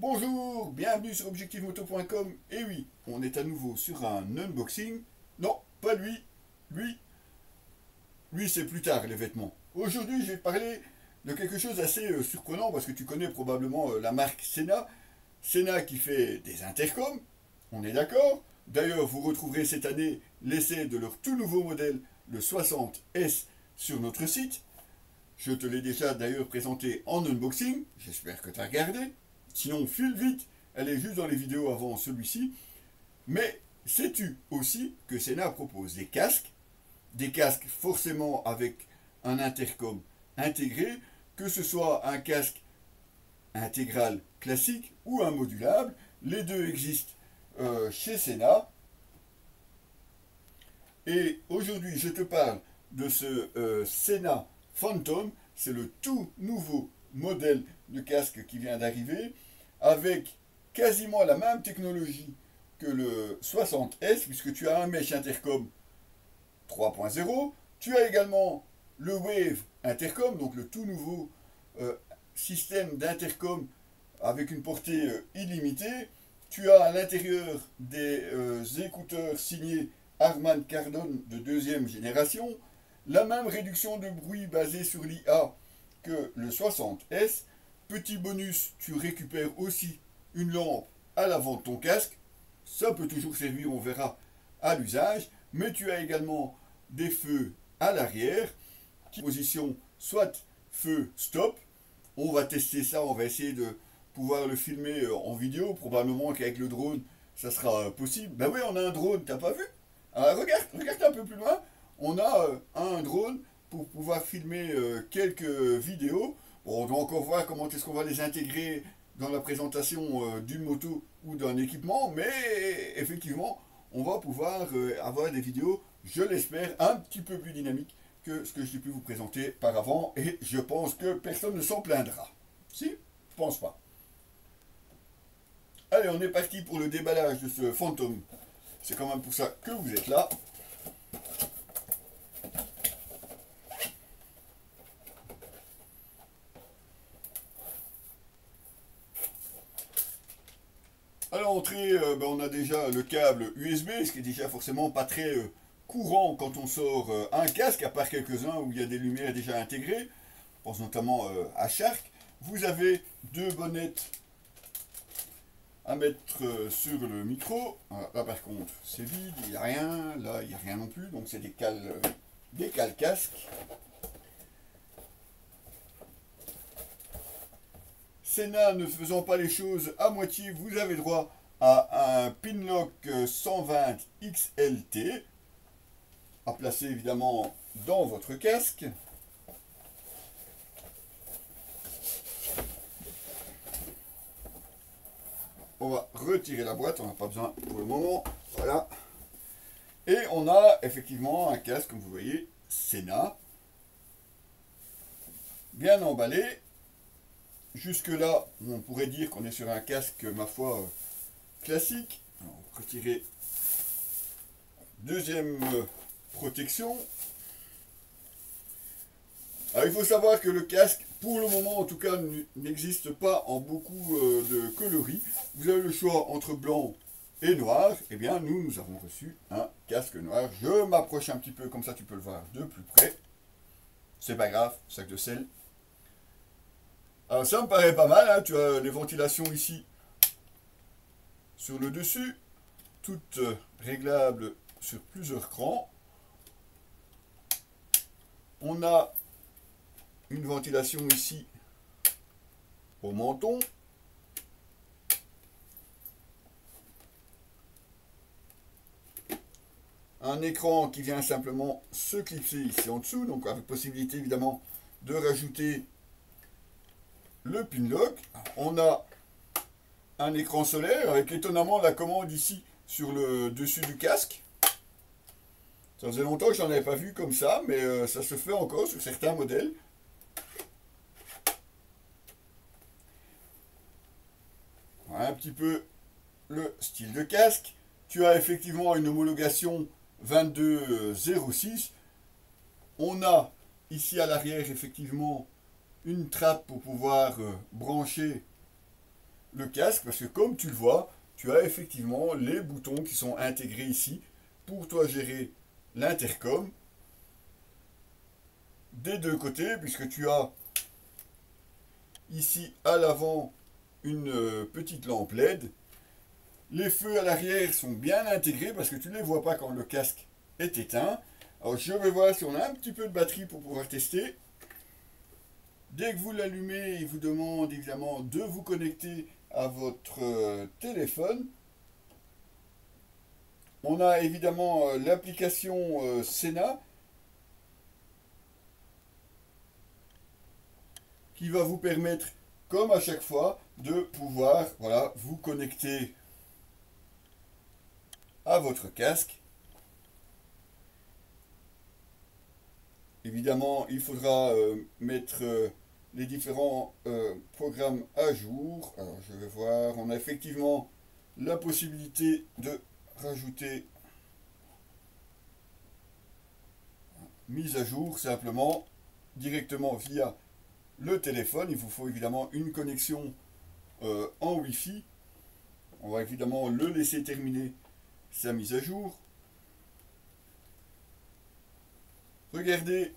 Bonjour, bienvenue sur objectivemoto.com. Et oui, on est à nouveau sur un unboxing. Non, pas lui. Lui, lui c'est plus tard les vêtements. Aujourd'hui, je vais te parler de quelque chose d'assez surprenant parce que tu connais probablement la marque Sena. Sena qui fait des intercoms, on est d'accord. D'ailleurs, vous retrouverez cette année l'essai de leur tout nouveau modèle, le 60S, sur notre site. Je te l'ai déjà d'ailleurs présenté en unboxing, j'espère que tu as regardé. Sinon, file vite, elle est juste dans les vidéos avant celui-ci. Mais sais-tu aussi que Sena propose des casques forcément avec un intercom intégré, que ce soit un casque intégral classique ou un modulable. Les deux existent chez Sena. Et aujourd'hui, je te parle de ce Sena Phantom. C'est le tout nouveau modèle de casque qui vient d'arriver, avec quasiment la même technologie que le 60S, puisque tu as un mesh intercom 3.0. Tu as également le Wave Intercom, donc le tout nouveau système d'intercom avec une portée illimitée. Tu as à l'intérieur des écouteurs signés Harman Kardon de deuxième génération, la même réduction de bruit basée sur l'IA que le 60S. Petit bonus, tu récupères aussi une lampe à l'avant de ton casque. Ça peut toujours servir, on verra, à l'usage. Mais tu as également des feux à l'arrière, qui position soit feu stop. On va tester ça, on va essayer de pouvoir le filmer en vidéo. Probablement qu'avec le drone, ça sera possible. Ben oui, on a un drone, t'as pas vu? Regarde un peu plus loin. On a un drone pour pouvoir filmer quelques vidéos. Bon, on doit encore voir comment est-ce qu'on va les intégrer dans la présentation d'une moto ou d'un équipement, mais effectivement, on va pouvoir avoir des vidéos, je l'espère, un petit peu plus dynamiques que ce que j'ai pu vous présenter par avant, et je pense que personne ne s'en plaindra. Si? Je pense pas. Allez, on est parti pour le déballage de ce Phantom. C'est quand même pour ça que vous êtes là. À l'entrée, on a déjà le câble USB, ce qui est déjà forcément pas très courant quand on sort un casque, à part quelques-uns où il y a des lumières déjà intégrées. Je pense notamment à Shark. Vous avez deux bonnettes à mettre sur le micro. Là par contre c'est vide, il n'y a rien, là il n'y a rien non plus, donc c'est des cales casques. Sena ne faisant pas les choses à moitié, vous avez droit à un Pinlock 120 XLT, à placer évidemment dans votre casque. On va retirer la boîte, on n'a pas besoin pour le moment, voilà. Et on a effectivement un casque, comme vous voyez, Sena, bien emballé. Jusque là, on pourrait dire qu'on est sur un casque, ma foi, classique. Alors, on va retirer deuxième protection. Alors, il faut savoir que le casque, pour le moment en tout cas, n'existe pas en beaucoup de coloris. Vous avez le choix entre blanc et noir. Eh bien, nous avons reçu un casque noir. Je m'approche un petit peu, comme ça tu peux le voir de plus près. C'est pas grave, sac de sel. Alors ça me paraît pas mal, hein. Tu as des ventilations ici sur le dessus, toutes réglables sur plusieurs crans. On a une ventilation ici au menton. Un écran qui vient simplement se clipser ici en dessous, donc avec possibilité évidemment de rajouter le Pinlock. On a un écran solaire avec étonnamment la commande ici sur le dessus du casque. Ça faisait longtemps que j'en avais pas vu comme ça, mais ça se fait encore sur certains modèles. Voilà un petit peu le style de casque. Tu as effectivement une homologation 2206. On a ici à l'arrière effectivement une trappe pour pouvoir brancher le casque, parce que comme tu le vois, tu as effectivement les boutons qui sont intégrés ici pour toi gérer l'intercom des deux côtés, puisque tu as ici à l'avant une petite lampe LED. Les feux à l'arrière sont bien intégrés parce que tu ne les vois pas quand le casque est éteint. Alors je vais voir si on a un petit peu de batterie pour pouvoir tester. Dès que vous l'allumez, il vous demande évidemment de vous connecter à votre téléphone. On a évidemment l'application Sena qui va vous permettre, comme à chaque fois, de pouvoir voilà, vous connecter à votre casque. Évidemment, il faudra mettre les différents programmes à jour. Alors, je vais voir. On a effectivement la possibilité de rajouter mise à jour simplement directement via le téléphone. Il vous faut évidemment une connexion en Wi-Fi. On va évidemment le laisser terminer sa mise à jour. Regardez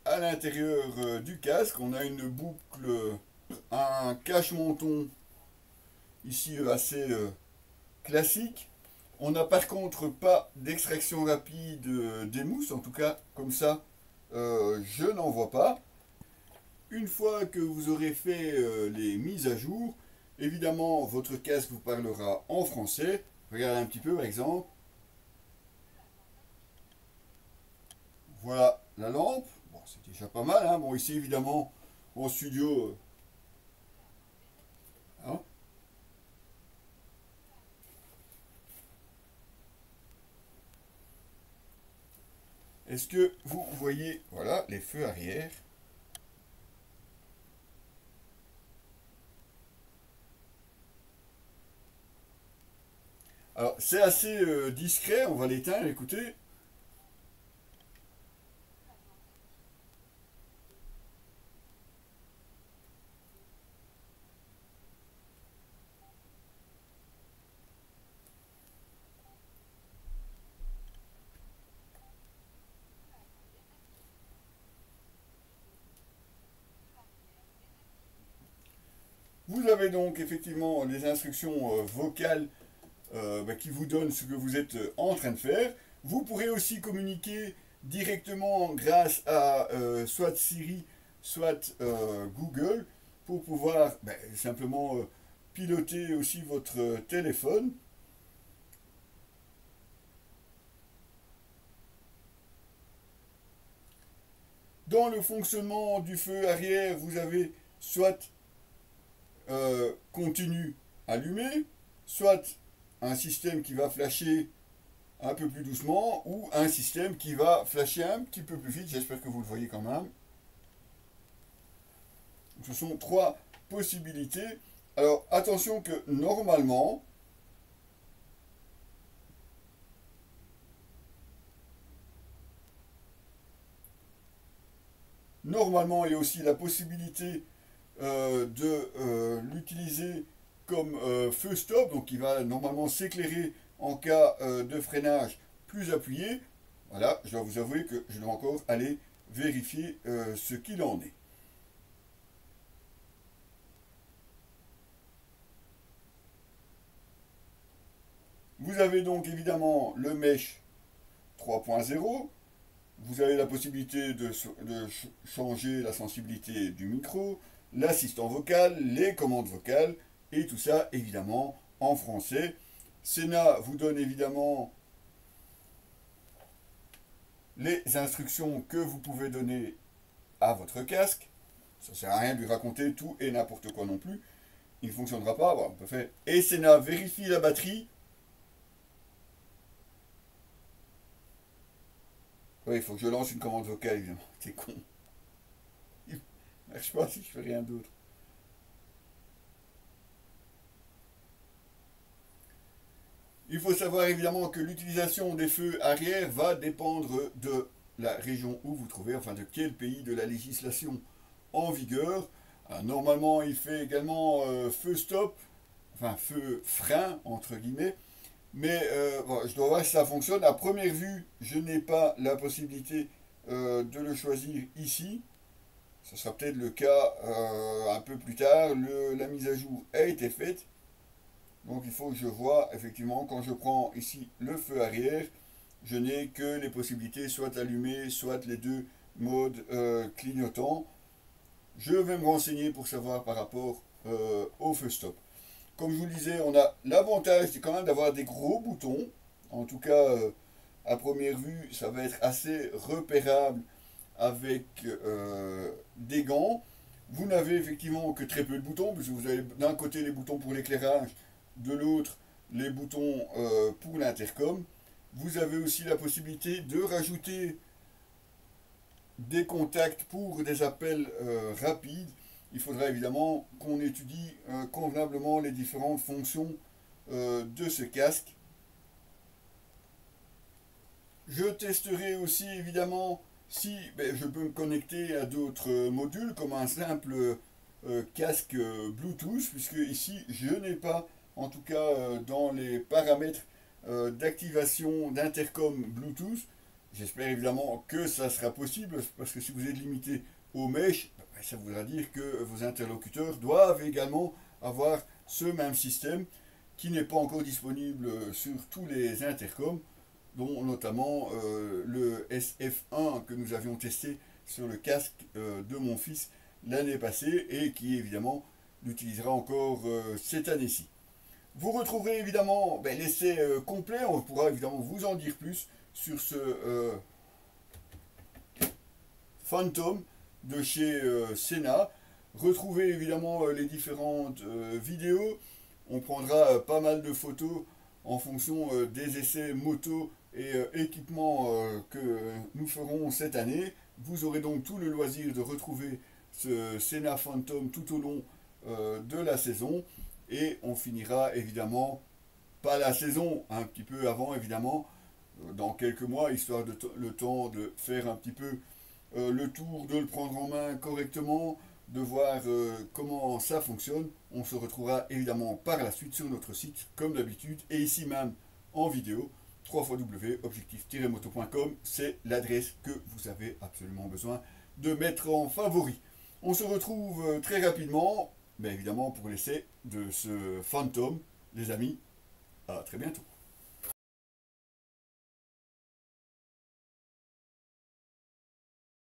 à l'intérieur du casque, on a une boucle, un cache-menton ici assez classique. On n'a par contre pas d'extraction rapide des mousses, en tout cas comme ça je n'en vois pas. Une fois que vous aurez fait les mises à jour, évidemment votre casque vous parlera en français. Regardez un petit peu par exemple. Voilà la lampe. Bon, c'est déjà pas mal, hein. Bon, ici évidemment en studio. Hein. Est-ce que vous voyez, voilà, les feux arrière? Alors, c'est assez discret, on va l'éteindre, écoutez. Vous avez donc effectivement les instructions vocales qui vous donnent ce que vous êtes en train de faire. Vous pourrez aussi communiquer directement grâce à soit Siri, soit Google, pour pouvoir simplement piloter aussi votre téléphone. Dans le fonctionnement du feu arrière, vous avez soit continu allumé, soit un système qui va flasher un peu plus doucement ou un système qui va flasher un petit peu plus vite. J'espère que vous le voyez quand même. Ce sont trois possibilités. Alors attention que normalement il y a aussi la possibilité de l'utiliser comme feu stop, donc il va normalement s'éclairer en cas de freinage plus appuyé. Voilà, je dois vous avouer que je dois encore aller vérifier ce qu'il en est. Vous avez donc évidemment le Mesh 3.0. Vous avez la possibilité de changer la sensibilité du micro, l'assistant vocal, les commandes vocales, et tout ça évidemment en français. Sena vous donne évidemment les instructions que vous pouvez donner à votre casque. Ça ne sert à rien de lui raconter tout et n'importe quoi non plus. Il ne fonctionnera pas. Voilà, on peut faire. Et Sena vérifie la batterie. Oui, il faut que je lance une commande vocale, évidemment. C'est con. Il ne marche pas si je fais rien d'autre. Il faut savoir évidemment que l'utilisation des feux arrière va dépendre de la région où vous trouvez, enfin de quel pays, de la législation en vigueur. Normalement, il fait également feu stop enfin feu frein entre guillemets. Mais bon, je dois voir si ça fonctionne. À première vue, je n'ai pas la possibilité de le choisir ici. Ce sera peut-être le cas un peu plus tard. La mise à jour a été faite. Donc il faut que je vois effectivement quand je prends ici le feu arrière, je n'ai que les possibilités soit allumées, soit les deux modes clignotants. Je vais me renseigner pour savoir par rapport au feu stop. Comme je vous le disais, on a l'avantage quand même d'avoir des gros boutons. En tout cas, à première vue, ça va être assez repérable avec des gants. Vous n'avez effectivement que très peu de boutons, puisque vous avez d'un côté les boutons pour l'éclairage, de l'autre les boutons pour l'intercom. Vous avez aussi la possibilité de rajouter des contacts pour des appels rapides. Il faudra évidemment qu'on étudie convenablement les différentes fonctions de ce casque. Je testerai aussi évidemment si je peux me connecter à d'autres modules comme un simple casque Bluetooth, puisque ici je n'ai pas, en tout cas dans les paramètres d'activation d'intercom Bluetooth. J'espère évidemment que ça sera possible, parce que si vous êtes limité aux mèches, ça voudra dire que vos interlocuteurs doivent également avoir ce même système qui n'est pas encore disponible sur tous les intercoms, dont notamment le SF1 que nous avions testé sur le casque de mon fils l'année passée et qui évidemment l'utilisera encore cette année-ci. Vous retrouverez évidemment l'essai complet, on pourra évidemment vous en dire plus sur ce Phantom de chez Sena. Retrouvez évidemment les différentes vidéos. On prendra pas mal de photos en fonction des essais moto et équipements que nous ferons cette année. Vous aurez donc tout le loisir de retrouver ce Sena Phantom tout au long de la saison. Et on finira évidemment, pas la saison, un petit peu avant évidemment, dans quelques mois, histoire de le temps de faire un petit peu le tour, de le prendre en main correctement, de voir comment ça fonctionne. On se retrouvera évidemment par la suite sur notre site, comme d'habitude, et ici même en vidéo, www.objectif-moto.com, c'est l'adresse que vous avez absolument besoin de mettre en favori. On se retrouve très rapidement, mais évidemment pour l'essai de ce Phantom, les amis, à très bientôt.